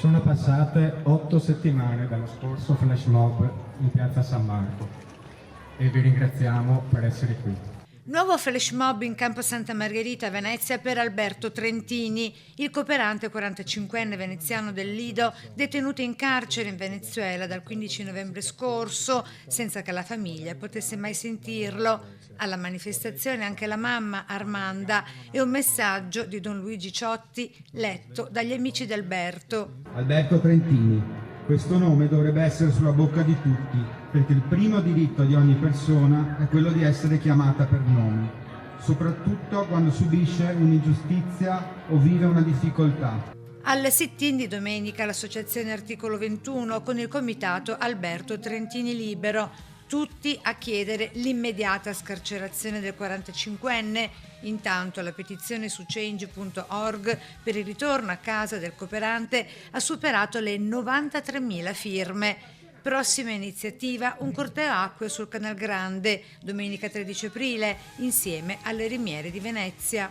Sono passate 8 settimane dallo scorso flash mob in piazza San Marco e vi ringraziamo per essere qui. Nuovo flash mob in campo Santa Margherita a Venezia per Alberto Trentini, il cooperante 45enne veneziano del Lido, detenuto in carcere in Venezuela dal 15 novembre scorso, senza che la famiglia potesse mai sentirlo. Alla manifestazione anche la mamma Armanda e un messaggio di Don Luigi Ciotti letto dagli amici di Alberto. Alberto Trentini, questo nome dovrebbe essere sulla bocca di tutti, perché il primo diritto di ogni persona è quello di essere chiamata per nome, soprattutto quando subisce un'ingiustizia o vive una difficoltà. Al sit-in di domenica l'associazione Articolo 21 con il comitato Alberto Trentini Libero, tutti a chiedere l'immediata scarcerazione del 45enne. Intanto la petizione su change.org per il ritorno a casa del cooperante ha superato le 93.000 firme. Prossima iniziativa, un corteo acqueo sul Canal Grande, domenica 13 aprile, insieme alle Rimiere di Venezia.